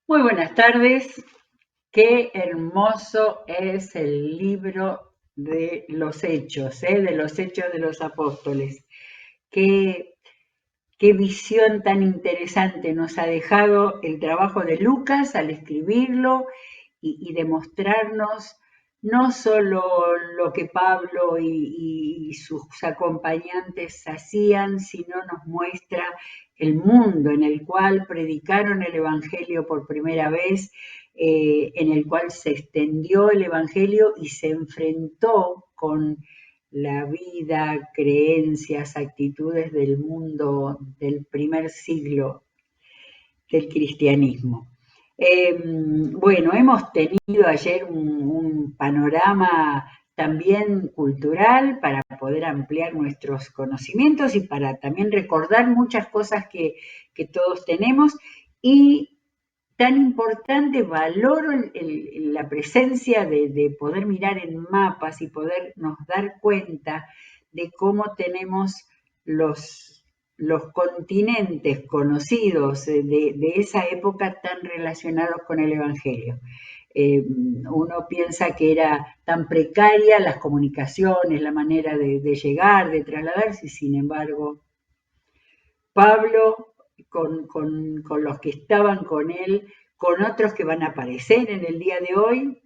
Muy buenas tardes. Qué hermoso es el libro de los Hechos, de los Hechos de los Apóstoles. Qué, qué visión tan interesante nos ha dejado el trabajo de Lucas al escribirlo y demostrarnos no solo lo que Pablo y sus acompañantes hacían, sino nos muestra el mundo en el cual predicaron el Evangelio por primera vez, en el cual se extendió el Evangelio y se enfrentó con la vida, creencias, actitudes del mundo del primer siglo del cristianismo. Bueno, hemos tenido ayer un panorama también cultural para poder ampliar nuestros conocimientos y para también recordar muchas cosas que todos tenemos. Y tan importante, valoro la presencia de poder mirar en mapas y podernos dar cuenta de cómo tenemos los continentes conocidos de esa época tan relacionados con el Evangelio. Uno piensa que era tan precaria las comunicaciones, la manera de llegar, de trasladarse, y sin embargo, Pablo con los que estaban con él, con otros que van a aparecer en el día de hoy,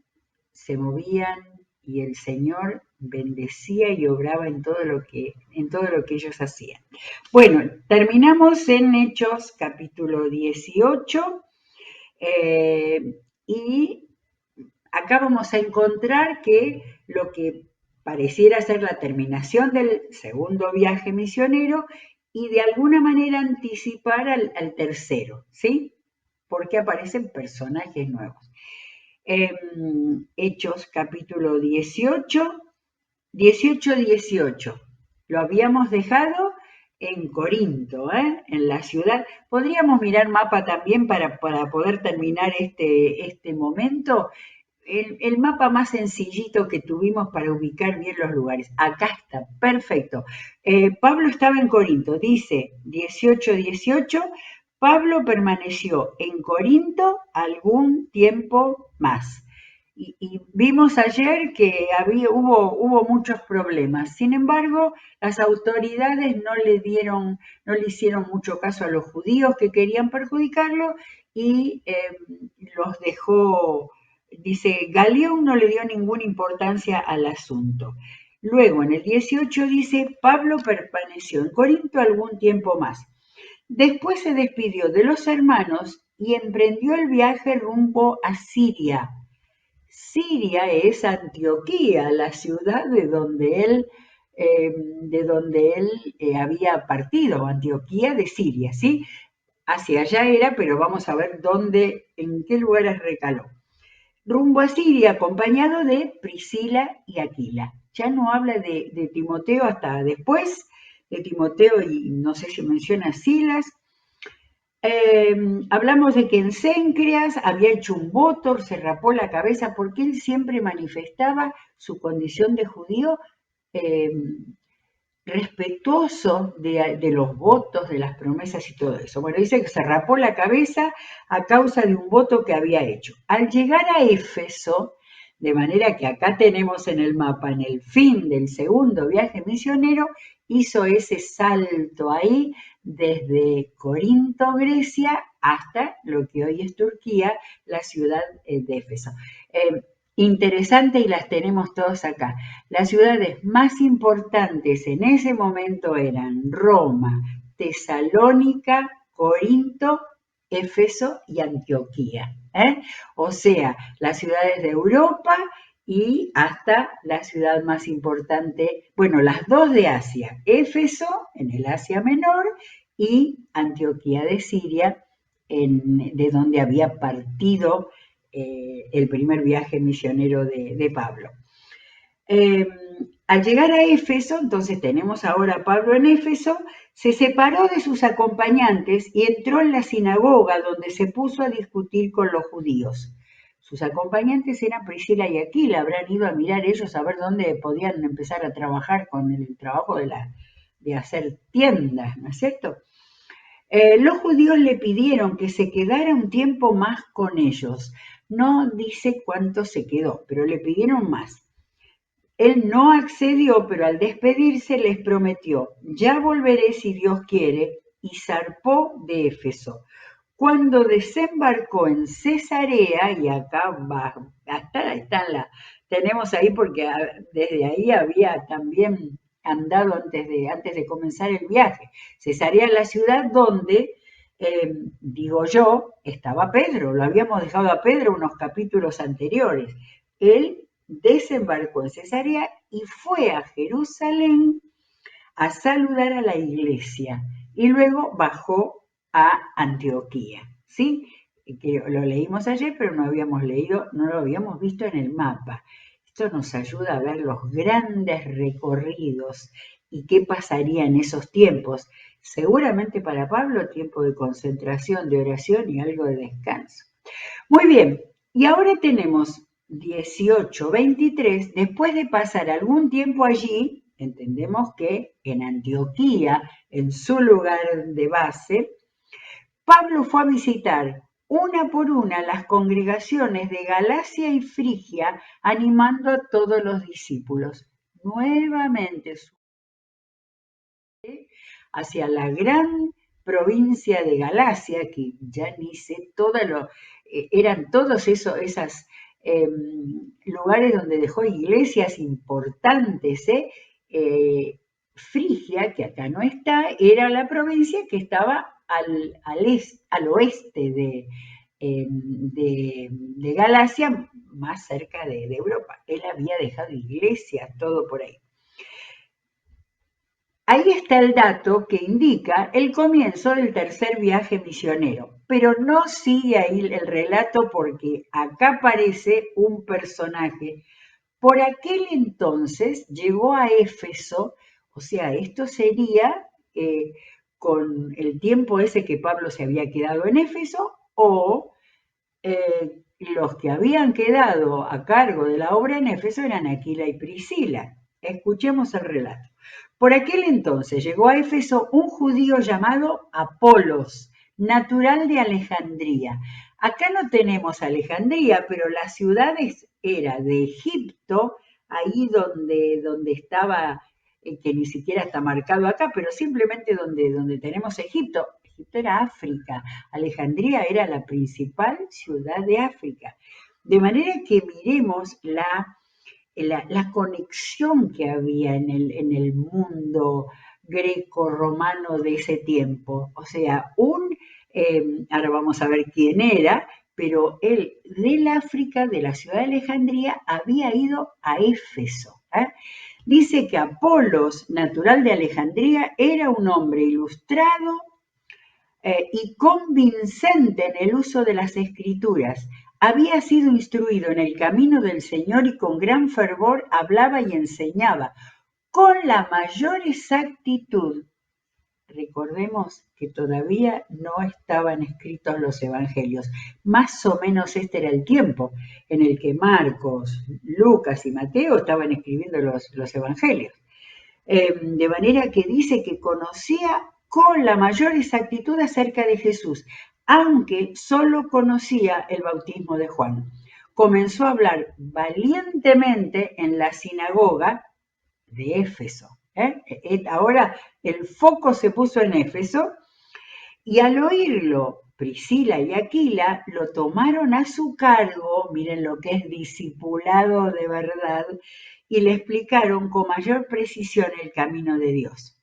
se movían y el Señor bendecía y obraba en todo lo que ellos hacían. Bueno, terminamos en Hechos capítulo 18 y acá vamos a encontrar que lo que pareciera ser la terminación del segundo viaje misionero y de alguna manera anticipar al tercero, ¿sí? Porque aparecen personajes nuevos. Hechos capítulo 18. Lo habíamos dejado en Corinto, en la ciudad. Podríamos mirar mapa también para poder terminar este momento. El mapa más sencillito que tuvimos para ubicar bien los lugares. Acá está, perfecto. Pablo estaba en Corinto, dice 18:18. Pablo permaneció en Corinto algún tiempo más. Y vimos ayer que hubo muchos problemas. Sin embargo, las autoridades no le hicieron mucho caso a los judíos que querían perjudicarlo y los dejó. Dice, Galión no le dio ninguna importancia al asunto. Luego, en el 18 dice, Pablo permaneció en Corinto algún tiempo más. Después se despidió de los hermanos y emprendió el viaje rumbo a Siria. Siria es Antioquía, la ciudad de donde él había partido, Antioquía de Siria, ¿sí? Hacia allá era, pero vamos a ver en qué lugares recaló. Rumbo a Siria, acompañado de Priscila y Aquila. Ya no habla de Timoteo hasta después, de Timoteo y no sé si menciona Silas. Hablamos de que en Cencreas había hecho un voto, se rapó la cabeza porque él siempre manifestaba su condición de judío eh, respetuoso de los votos, de las promesas y todo eso. Bueno, dice que se rapó la cabeza a causa de un voto que había hecho. Al llegar a Éfeso, de manera que acá tenemos en el mapa, en el fin del segundo viaje misionero, hizo ese salto ahí desde Corinto, Grecia, hasta lo que hoy es Turquía, la ciudad de Éfeso. Interesante y las tenemos todos acá. Las ciudades más importantes en ese momento eran Roma, Tesalónica, Corinto, Éfeso y Antioquía. O sea, las ciudades de Europa y hasta la ciudad más importante, bueno, las dos de Asia, Éfeso en el Asia Menor y Antioquía de Siria, de donde había partido el primer viaje misionero de Pablo. Eh, Al llegar a Éfeso, entonces tenemos ahora a Pablo en Éfeso, se separó de sus acompañantes y entró en la sinagoga donde se puso a discutir con los judíos. Sus acompañantes eran Priscila y Aquila, habrán ido a mirar ellos a ver dónde podían empezar a trabajar con el trabajo de hacer tiendas, ¿no es cierto? Los judíos le pidieron que se quedara un tiempo más con ellos. No dice cuánto se quedó, pero le pidieron más. Él no accedió, pero al despedirse les prometió, ya volveré si Dios quiere, y zarpó de Éfeso. Cuando desembarcó en Cesarea, y acá va, tenemos ahí porque desde ahí había también andado antes de comenzar el viaje. Cesarea es la ciudad donde, digo yo, estaba Pedro, lo habíamos dejado a Pedro unos capítulos anteriores. Él desembarcó en Cesarea y fue a Jerusalén a saludar a la iglesia y luego bajó a Antioquía, ¿sí? Que lo leímos ayer, pero no lo habíamos visto en el mapa. Esto nos ayuda a ver los grandes recorridos y qué pasaría en esos tiempos. Seguramente para Pablo tiempo de concentración, de oración y algo de descanso. Muy bien, y ahora tenemos 18:23, después de pasar algún tiempo allí, entendemos que en Antioquía, en su lugar de base, Pablo fue a visitar una por una las congregaciones de Galacia y Frigia, animando a todos los discípulos. Nuevamente hacia la gran provincia de Galacia, que ya ni sé, eran todos esos lugares donde dejó iglesias importantes. Frigia, que acá no está, era la provincia que estaba al oeste de Galacia, más cerca de Europa. Él había dejado iglesias, todo por ahí. Ahí está el dato que indica el comienzo del tercer viaje misionero, pero no sigue ahí el relato porque acá aparece un personaje. Por aquel entonces llegó a Éfeso, o sea, esto sería con el tiempo ese que Pablo se había quedado en Éfeso o los que habían quedado a cargo de la obra en Éfeso eran Aquila y Priscila. Escuchemos el relato. Por aquel entonces llegó a Éfeso un judío llamado Apolos, natural de Alejandría. Acá no tenemos Alejandría, pero la ciudad era de Egipto, ahí donde estaba, que ni siquiera está marcado acá, pero simplemente donde tenemos Egipto. Egipto era África, Alejandría era la principal ciudad de África. De manera que miremos la conexión que había en el mundo greco-romano de ese tiempo. O sea, ahora vamos a ver quién era, pero él del África, de la ciudad de Alejandría, había ido a Éfeso. Dice que Apolos, natural de Alejandría, era un hombre ilustrado y convincente en el uso de las escrituras. Había sido instruido en el camino del Señor y con gran fervor hablaba y enseñaba con la mayor exactitud. Recordemos que todavía no estaban escritos los evangelios. Más o menos este era el tiempo en el que Marcos, Lucas y Mateo estaban escribiendo los evangelios. De manera que dice que conocía con la mayor exactitud acerca de Jesús, aunque solo conocía el bautismo de Juan. Comenzó a hablar valientemente en la sinagoga de Éfeso. Ahora el foco se puso en Éfeso y al oírlo, Priscila y Aquila lo tomaron a su cargo, miren lo que es discipulado de verdad, y le explicaron con mayor precisión el camino de Dios.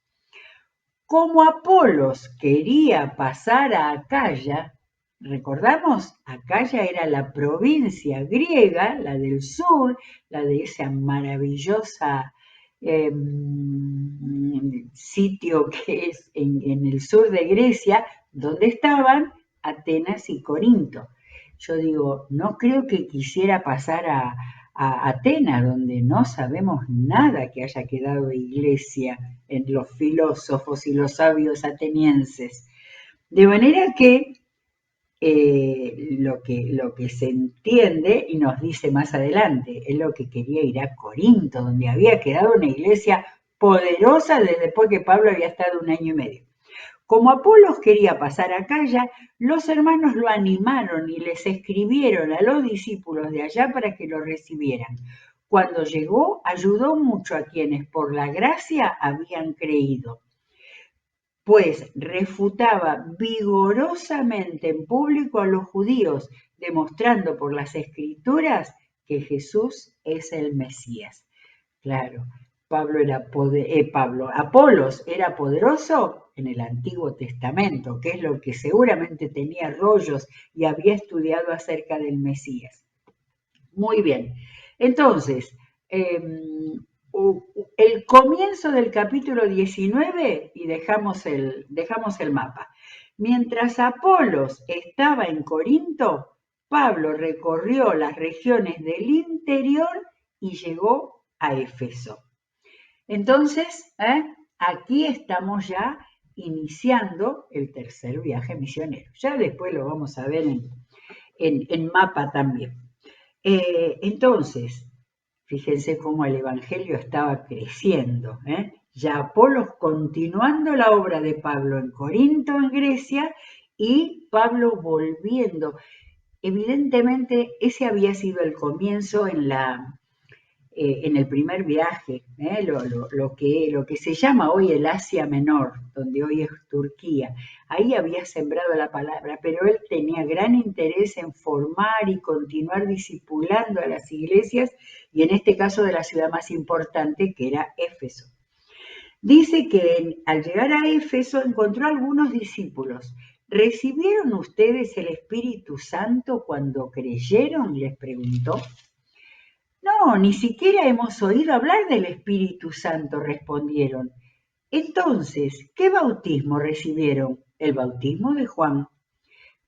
Como Apolos quería pasar a Acaya, recordamos, Acaya era la provincia griega, la del sur, la de esa maravillosa sitio que es en el sur de Grecia, donde estaban Atenas y Corinto. Yo digo, no creo que quisiera pasar a Atenas, donde no sabemos nada que haya quedado iglesia en los filósofos y los sabios atenienses. De manera que lo que se entiende y nos dice más adelante, es lo que quería ir a Corinto, donde había quedado una iglesia poderosa desde después que Pablo había estado 1 año y medio. Como Apolos quería pasar a Acaya, los hermanos lo animaron y les escribieron a los discípulos de allá para que lo recibieran. Cuando llegó, ayudó mucho a quienes por la gracia habían creído, pues refutaba vigorosamente en público a los judíos, demostrando por las escrituras que Jesús es el Mesías. Claro, Apolos era poderoso en el Antiguo Testamento, que es lo que seguramente tenía rollos y había estudiado acerca del Mesías. Muy bien, entonces, el comienzo del capítulo 19 y dejamos el mapa. Mientras Apolos estaba en Corinto, Pablo recorrió las regiones del interior y llegó a Éfeso. Entonces, aquí estamos ya iniciando el tercer viaje misionero. Ya después lo vamos a ver en mapa también. Entonces, fíjense cómo el Evangelio estaba creciendo. Ya Apolos continuando la obra de Pablo en Corinto, en Grecia, y Pablo volviendo. Evidentemente, ese había sido el comienzo en el primer viaje, lo que se llama hoy el Asia Menor, donde hoy es Turquía. Ahí había sembrado la palabra, pero él tenía gran interés en formar y continuar discipulando a las iglesias, y en este caso de la ciudad más importante, que era Éfeso. Dice que al llegar a Éfeso encontró algunos discípulos. ¿Recibieron ustedes el Espíritu Santo cuando creyeron?, les preguntó. No, ni siquiera hemos oído hablar del Espíritu Santo, respondieron. Entonces, ¿qué bautismo recibieron? El bautismo de Juan.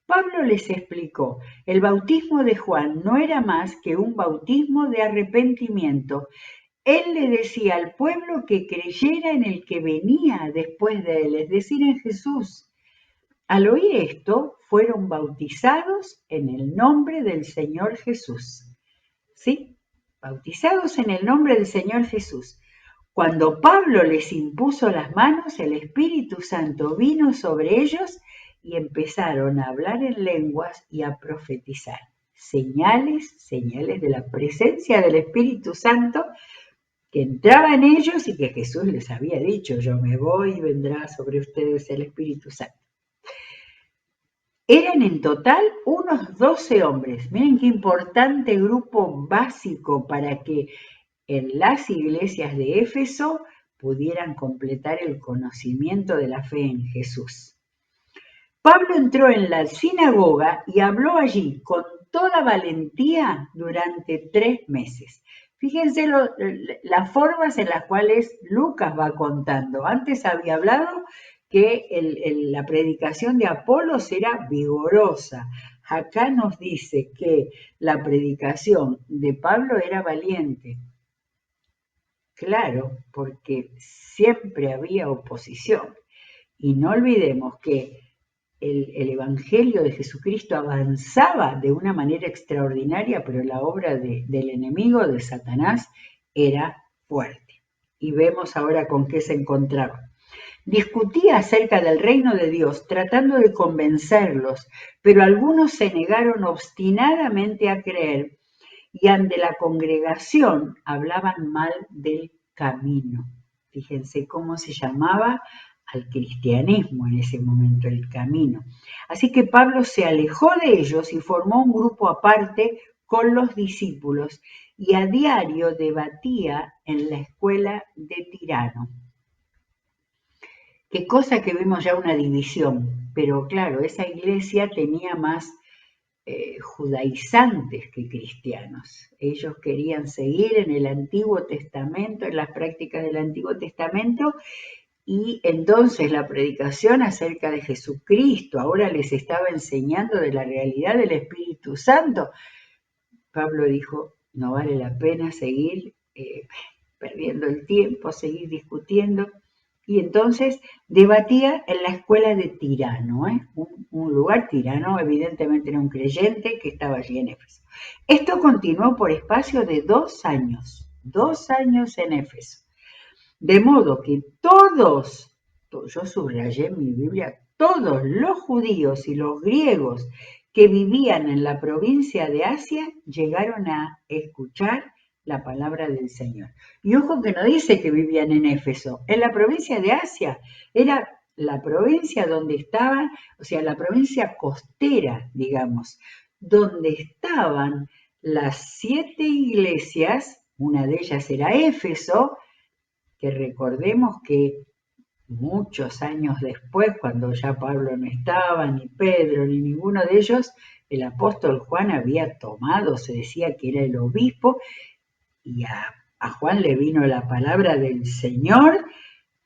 Pablo les explicó, el bautismo de Juan no era más que un bautismo de arrepentimiento. Él le decía al pueblo que creyera en el que venía después de él, es decir, en Jesús. Al oír esto, fueron bautizados en el nombre del Señor Jesús. ¿Sí? Bautizados en el nombre del Señor Jesús. Cuando Pablo les impuso las manos, el Espíritu Santo vino sobre ellos y empezaron a hablar en lenguas y a profetizar. Señales de la presencia del Espíritu Santo que entraba en ellos y que Jesús les había dicho, yo me voy y vendrá sobre ustedes el Espíritu Santo. Eran en total unos 12 hombres. Miren qué importante grupo básico para que en las iglesias de Éfeso pudieran completar el conocimiento de la fe en Jesús. Pablo entró en la sinagoga y habló allí con toda valentía durante 3 meses. Fíjense las formas en las cuales Lucas va contando. Antes había hablado que la predicación de Apolos era vigorosa. Acá nos dice que la predicación de Pablo era valiente. Claro, porque siempre había oposición. Y no olvidemos que el Evangelio de Jesucristo avanzaba de una manera extraordinaria, pero la obra del enemigo, de Satanás, era fuerte. Y vemos ahora con qué se encontraba. Discutía acerca del reino de Dios, tratando de convencerlos, pero algunos se negaron obstinadamente a creer y ante la congregación hablaban mal del camino. Fíjense cómo se llamaba al cristianismo en ese momento, el camino. Así que Pablo se alejó de ellos y formó un grupo aparte con los discípulos y a diario debatía en la escuela de Tirano. Qué cosa que vemos ya una división, pero claro, esa iglesia tenía más judaizantes que cristianos. Ellos querían seguir en el Antiguo Testamento, en las prácticas del Antiguo Testamento, y entonces la predicación acerca de Jesucristo ahora les estaba enseñando de la realidad del Espíritu Santo. Pablo dijo, no vale la pena seguir perdiendo el tiempo, seguir discutiendo. Y entonces debatía en la escuela de Tirano, un lugar. Tirano evidentemente era un creyente que estaba allí en Éfeso. Esto continuó por espacio de 2 años en Éfeso. De modo que todos yo subrayé en mi Biblia, todos los judíos y los griegos que vivían en la provincia de Asia llegaron a escuchar la palabra del Señor. Y ojo que no dice que vivían en Éfeso, en la provincia de Asia, era la provincia donde estaban, o sea, la provincia costera, digamos, donde estaban las 7 iglesias, una de ellas era Éfeso, que recordemos que muchos años después, cuando ya Pablo no estaba, ni Pedro, ni ninguno de ellos, el apóstol Juan había tomado, se decía que era el obispo, y a Juan le vino la palabra del Señor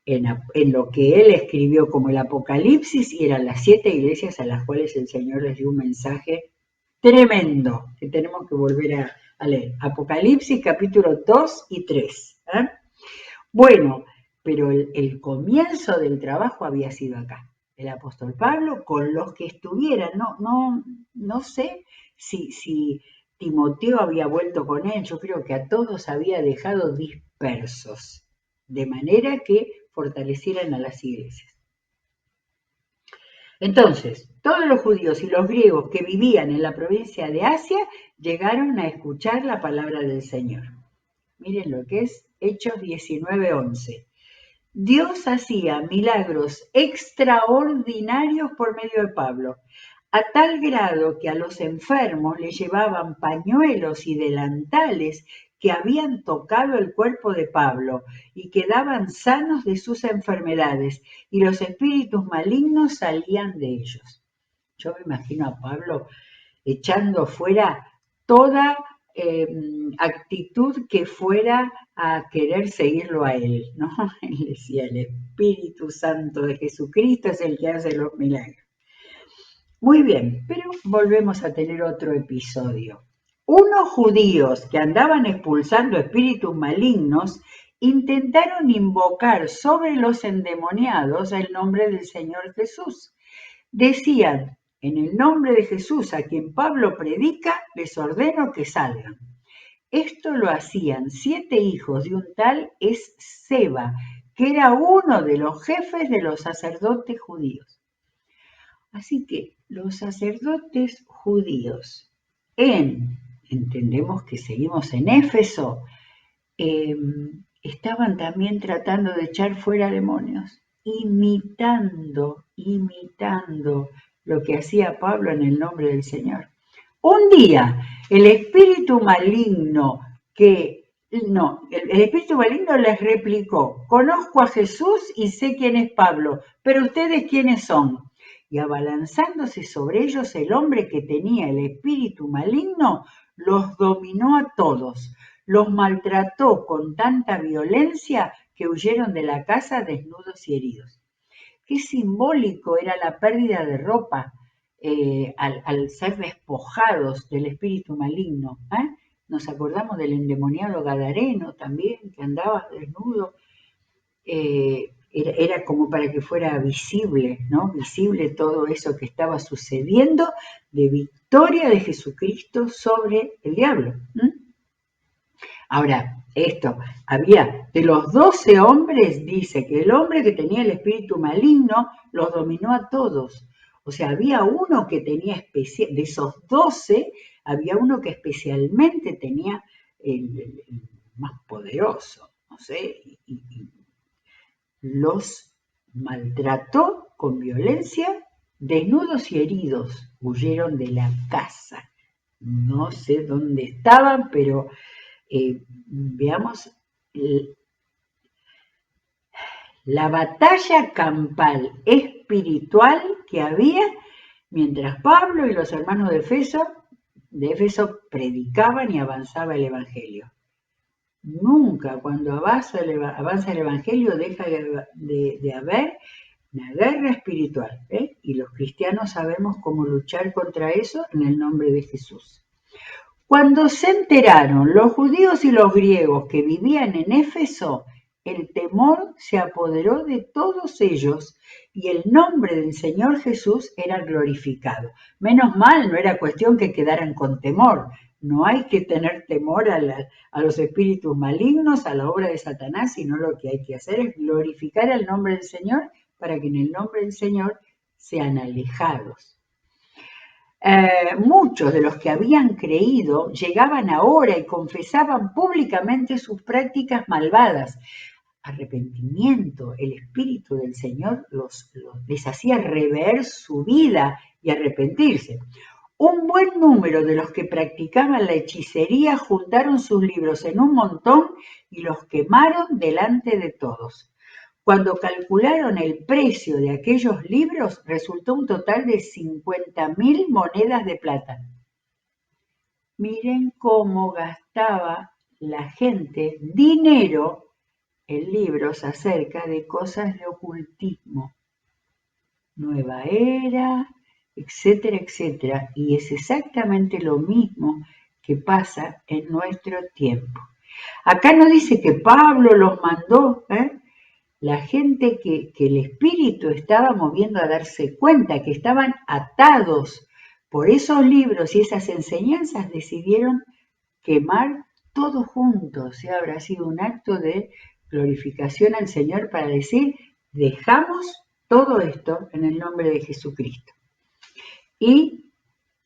en lo que él escribió como el Apocalipsis, y eran las 7 iglesias a las cuales el Señor les dio un mensaje tremendo, que tenemos que volver a leer. Apocalipsis capítulo 2 y 3. Bueno, pero el comienzo del trabajo había sido acá. El apóstol Pablo con los que estuvieran, no sé si Timoteo había vuelto con él, yo creo que a todos había dejado dispersos, de manera que fortalecieran a las iglesias. Entonces, todos los judíos y los griegos que vivían en la provincia de Asia llegaron a escuchar la palabra del Señor. Miren lo que es Hechos 19:11. Dios hacía milagros extraordinarios por medio de Pablo, a tal grado que a los enfermos le llevaban pañuelos y delantales que habían tocado el cuerpo de Pablo y quedaban sanos de sus enfermedades, y los espíritus malignos salían de ellos. Yo me imagino a Pablo echando fuera toda actitud que fuera a querer seguirlo a él, ¿no? Él decía, el Espíritu Santo de Jesucristo es el que hace los milagros. Muy bien, pero volvemos a tener otro episodio. Unos judíos que andaban expulsando espíritus malignos intentaron invocar sobre los endemoniados el nombre del Señor Jesús. Decían, en el nombre de Jesús, a quien Pablo predica, les ordeno que salgan. Esto lo hacían 7 hijos de un tal Esceva, que era uno de los jefes de los sacerdotes judíos. Así que los sacerdotes judíos, entendemos que seguimos en Éfeso, estaban también tratando de echar fuera demonios, imitando lo que hacía Pablo en el nombre del Señor. Un día, el espíritu maligno les replicó, conozco a Jesús y sé quién es Pablo, pero ustedes quiénes son. Y abalanzándose sobre ellos, el hombre que tenía el espíritu maligno los dominó a todos, los maltrató con tanta violencia que huyeron de la casa desnudos y heridos. Qué simbólico era la pérdida de ropa al ser despojados del espíritu maligno. Nos acordamos del endemoniado Gadareno también, que andaba desnudo. Era como para que fuera visible, ¿no? Visible todo eso que estaba sucediendo de victoria de Jesucristo sobre el diablo. Ahora, había de los 12 hombres, dice que el hombre que tenía el espíritu maligno los dominó a todos. O sea, había uno que tenía de esos 12, había uno que especialmente tenía el más poderoso, no sé, y los maltrató con violencia, desnudos y heridos, huyeron de la casa. No sé dónde estaban, pero veamos la batalla campal espiritual que había mientras Pablo y los hermanos de Éfeso predicaban y avanzaba el Evangelio. Nunca cuando avanza el Evangelio deja de haber una guerra espiritual, y los cristianos sabemos cómo luchar contra eso en el nombre de Jesús. Cuando se enteraron los judíos y los griegos que vivían en Éfeso, el temor se apoderó de todos ellos y el nombre del Señor Jesús era glorificado. Menos mal, no era cuestión que quedaran con temor. No hay que tener temor a los espíritus malignos, a la obra de Satanás, sino lo que hay que hacer es glorificar el nombre del Señor para que en el nombre del Señor sean alejados. Muchos de los que habían creído llegaban ahora y confesaban públicamente sus prácticas malvadas. Arrepentimiento, el Espíritu del Señor les hacía rever su vida y arrepentirse. Un buen número de los que practicaban la hechicería juntaron sus libros en un montón y los quemaron delante de todos. Cuando calcularon el precio de aquellos libros, resultó un total de 50.000 monedas de plata. Miren cómo gastaba la gente dinero en libros acerca de cosas de ocultismo, nueva era, etcétera, etcétera. Y es exactamente lo mismo que pasa en nuestro tiempo. Acá no dice que Pablo los mandó, la gente que el Espíritu estaba moviendo a darse cuenta, que estaban atados por esos libros y esas enseñanzas, decidieron quemar todo junto. O sea, habrá sido un acto de glorificación al Señor para decir, dejamos todo esto en el nombre de Jesucristo. Y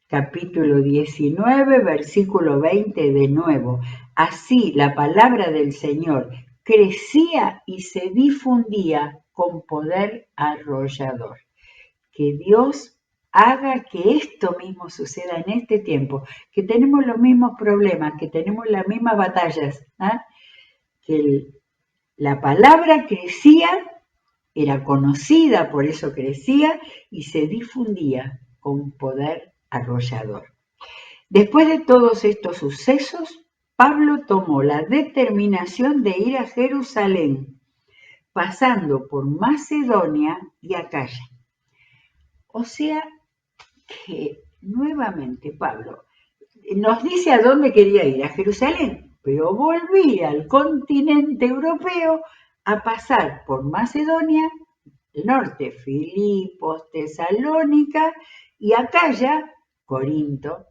capítulo 19, versículo 20 de nuevo. Así la palabra del Señor crecía y se difundía con poder arrollador. Que Dios haga que esto mismo suceda en este tiempo, que tenemos los mismos problemas, que tenemos las mismas batallas, que la palabra crecía, era conocida, por eso crecía y se difundía con poder arrollador. Después de todos estos sucesos, Pablo tomó la determinación de ir a Jerusalén, pasando por Macedonia y Acaya. O sea que nuevamente Pablo nos dice a dónde quería ir, a Jerusalén, pero volvía al continente europeo a pasar por Macedonia, el norte, Filipos, Tesalónica y Acaya, Corinto.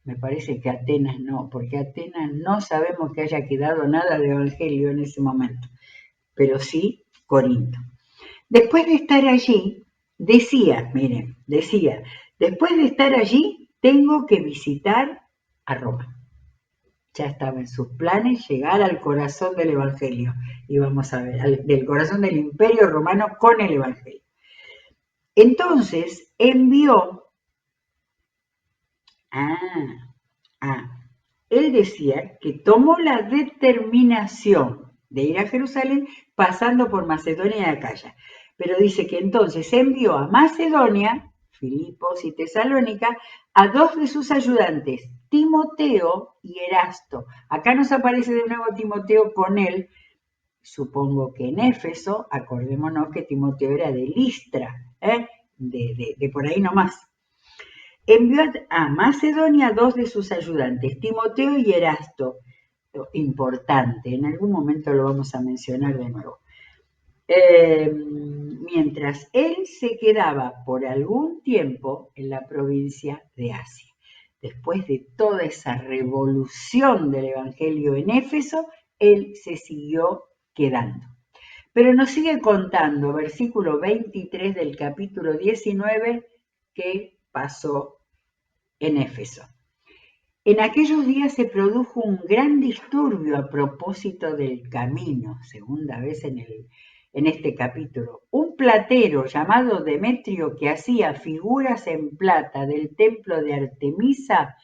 Me parece que Atenas no, porque Atenas no sabemos que haya quedado nada de evangelio en ese momento, pero sí Corinto. Después de estar allí, decía, después de estar allí, tengo que visitar a Roma. Ya estaba en sus planes llegar al corazón del evangelio. Y vamos a ver, del corazón del imperio romano con el evangelio. Entonces envió él decía que tomó la determinación de ir a Jerusalén pasando por Macedonia y Acaya. Pero dice que entonces envió a Macedonia, Filipos y Tesalónica, a dos de sus ayudantes, Timoteo y Erasto. Acá nos aparece de nuevo Timoteo con él, supongo que en Éfeso, acordémonos que Timoteo era de Listra, de por ahí nomás. Envió a Macedonia a dos de sus ayudantes, Timoteo y Erasto. Importante, en algún momento lo vamos a mencionar de nuevo. Mientras él se quedaba por algún tiempo en la provincia de Asia. Después de toda esa revolución del Evangelio en Éfeso, él se siguió quedando. Pero nos sigue contando, versículo 23 del capítulo 19, qué pasó en Éfeso. En aquellos días se produjo un gran disturbio a propósito del camino, segunda vez en este capítulo. Un platero llamado Demetrio, que hacía figuras en plata del templo de Artemisa,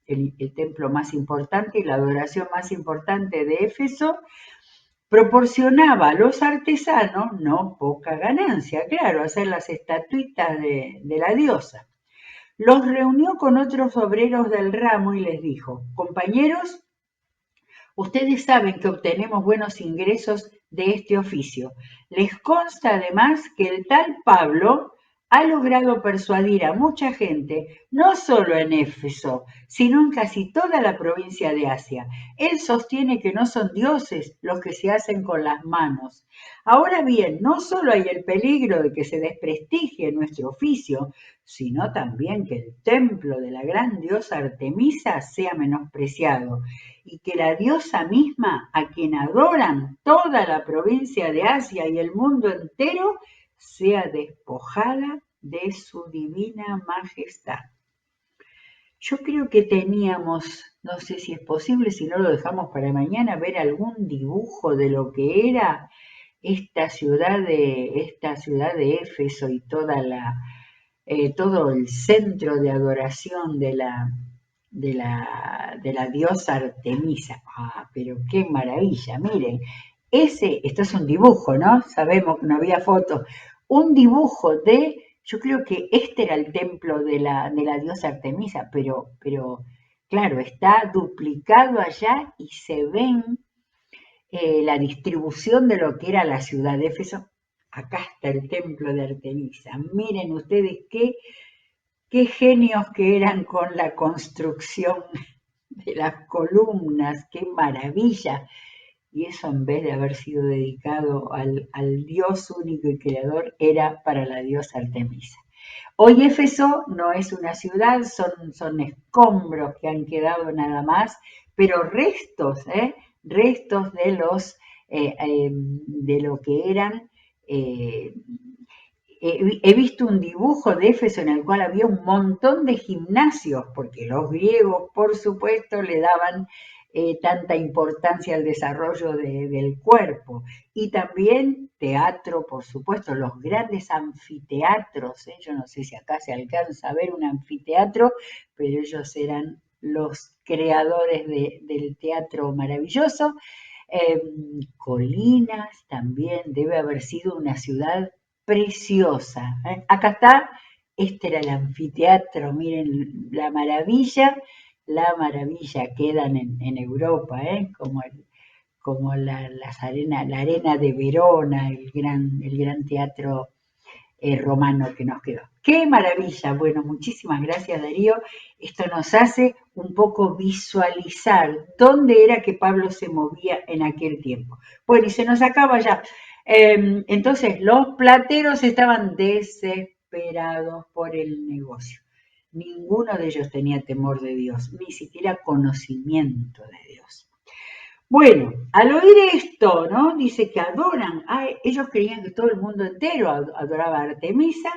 el templo más importante y la adoración más importante de Éfeso, proporcionaba a los artesanos no poca ganancia, claro, hacer las estatuitas de la diosa. Los reunió con otros obreros del ramo y les dijo: compañeros, ustedes saben que obtenemos buenos ingresos de este oficio. Les consta además que el tal Pablo ha logrado persuadir a mucha gente, no solo en Éfeso, sino en casi toda la provincia de Asia. Él sostiene que no son dioses los que se hacen con las manos. Ahora bien, no solo hay el peligro de que se desprestigie nuestro oficio, sino también que el templo de la gran diosa Artemisa sea menospreciado y que la diosa misma, a quien adoran toda la provincia de Asia y el mundo entero, sea despojada de su divina majestad. Yo creo que teníamos, no sé si es posible, si no lo dejamos para mañana, ver algún dibujo de lo que era esta ciudad de Éfeso y todo el centro de adoración de la diosa Artemisa. Ah, pero qué maravilla, miren. Esto es un dibujo, ¿no? Sabemos que no había fotos. Un dibujo yo creo que este era el templo de la diosa Artemisa, pero claro, está duplicado allá y se ven la distribución de lo que era la ciudad de Éfeso. Acá está el templo de Artemisa. Miren ustedes qué genios que eran con la construcción de las columnas, qué maravilla. Y eso, en vez de haber sido dedicado al Dios único y creador, era para la diosa Artemisa. Hoy Éfeso no es una ciudad, son escombros que han quedado nada más, pero restos de lo que eran. eh, He visto un dibujo de Éfeso en el cual había un montón de gimnasios, porque los griegos, por supuesto, le daban tanta importancia al desarrollo del cuerpo. Y también teatro, por supuesto, los grandes anfiteatros. Yo no sé si acá se alcanza a ver un anfiteatro, pero ellos eran los creadores del teatro maravilloso. Colinas también, debe haber sido una ciudad preciosa. Acá está, este era el anfiteatro, miren la maravilla quedan en Europa, como la arena de Verona, el gran teatro romano que nos quedó. ¡Qué maravilla! Bueno, muchísimas gracias, Darío. Esto nos hace un poco visualizar dónde era que Pablo se movía en aquel tiempo. Bueno, y se nos acaba ya. Entonces, los plateros estaban desesperados por el negocio. Ninguno de ellos tenía temor de Dios, ni siquiera conocimiento de Dios. Bueno, al oír esto, ¿no? Dice que adoran, ellos creían que todo el mundo entero adoraba a Artemisa.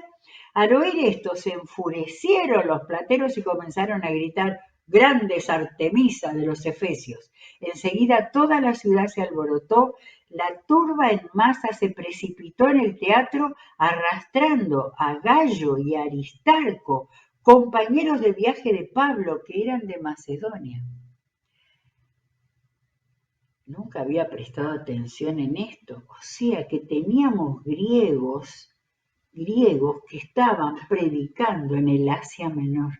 Al oír esto se enfurecieron los plateros y comenzaron a gritar: grandes Artemisa de los efesios. Enseguida toda la ciudad se alborotó, la turba en masa se precipitó en el teatro arrastrando a Gallo y a Aristarco, compañeros de viaje de Pablo que eran de Macedonia. Nunca había prestado atención en esto. O sea que teníamos griegos que estaban predicando en el Asia Menor.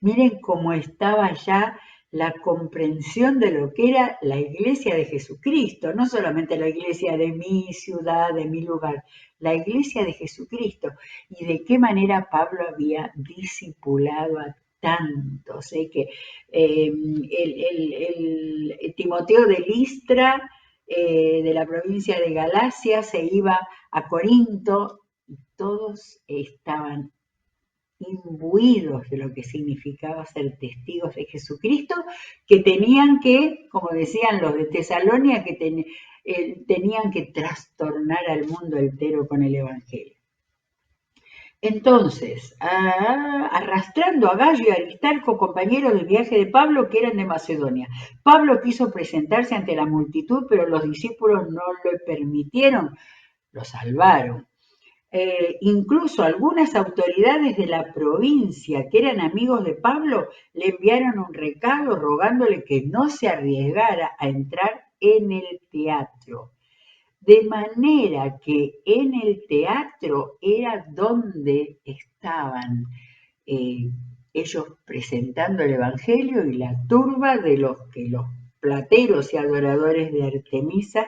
Miren cómo estaba ya la comprensión de lo que era la iglesia de Jesucristo, no solamente la iglesia de mi ciudad, de mi lugar, la iglesia de Jesucristo, y de qué manera Pablo había discipulado a tantos, que el Timoteo de Listra, de la provincia de Galacia, se iba a Corinto, y todos estaban imbuidos de lo que significaba ser testigos de Jesucristo, que tenían que, como decían los de Tesalonia, que tenían que trastornar al mundo entero con el Evangelio. Entonces, arrastrando a Gallo y Aristarco, compañeros del viaje de Pablo, que eran de Macedonia. Pablo quiso presentarse ante la multitud, pero los discípulos no lo permitieron, lo salvaron. Incluso algunas autoridades de la provincia que eran amigos de Pablo le enviaron un recado rogándole que no se arriesgara a entrar en el teatro. De manera que en el teatro era donde estaban ellos presentando el Evangelio, y la turba de los que los plateros y adoradores de Artemisa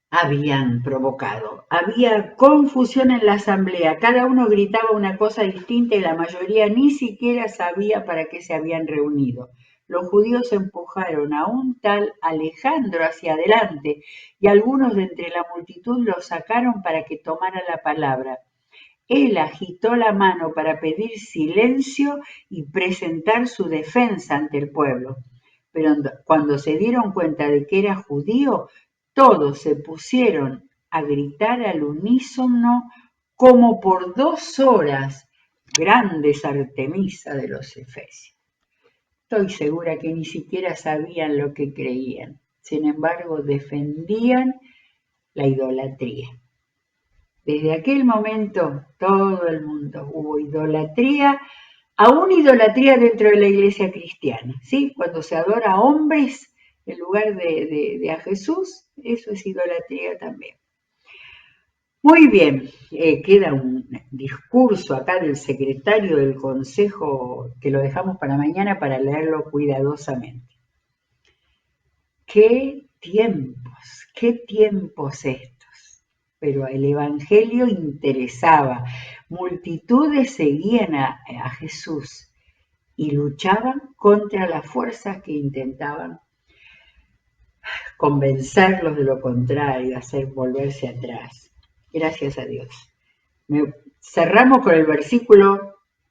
habían provocado. Había confusión en la asamblea, cada uno gritaba una cosa distinta y la mayoría ni siquiera sabía para qué se habían reunido. Los judíos empujaron a un tal Alejandro hacia adelante y algunos de entre la multitud lo sacaron para que tomara la palabra. Él agitó la mano para pedir silencio y presentar su defensa ante el pueblo. Pero cuando se dieron cuenta de que era judío, todos se pusieron a gritar al unísono como por 2 horas, grandes Artemisa de los Efesios. Estoy segura que ni siquiera sabían lo que creían. Sin embargo, defendían la idolatría. Desde aquel momento, todo el mundo hubo idolatría, aún idolatría dentro de la iglesia cristiana, ¿sí? Cuando se adora a hombres en lugar de a Jesús, eso es idolatría también. Muy bien, queda un discurso acá del secretario del Consejo que lo dejamos para mañana para leerlo cuidadosamente. ¡Qué tiempos estos! Pero el Evangelio interesaba, multitudes seguían a Jesús y luchaban contra las fuerzas que intentaban convencerlos de lo contrario, hacer volverse atrás. Gracias a Dios. Cerramos con el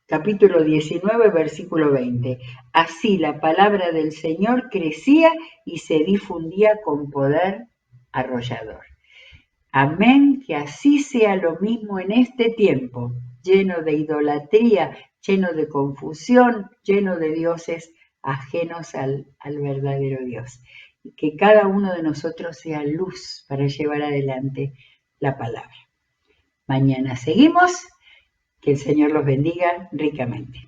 capítulo 19, versículo 20. Así la palabra del Señor crecía y se difundía con poder arrollador. Amén, que así sea lo mismo en este tiempo, lleno de idolatría, lleno de confusión, lleno de dioses ajenos al verdadero Dios. Y que cada uno de nosotros sea luz para llevar adelante la palabra. Mañana seguimos. Que el Señor los bendiga ricamente.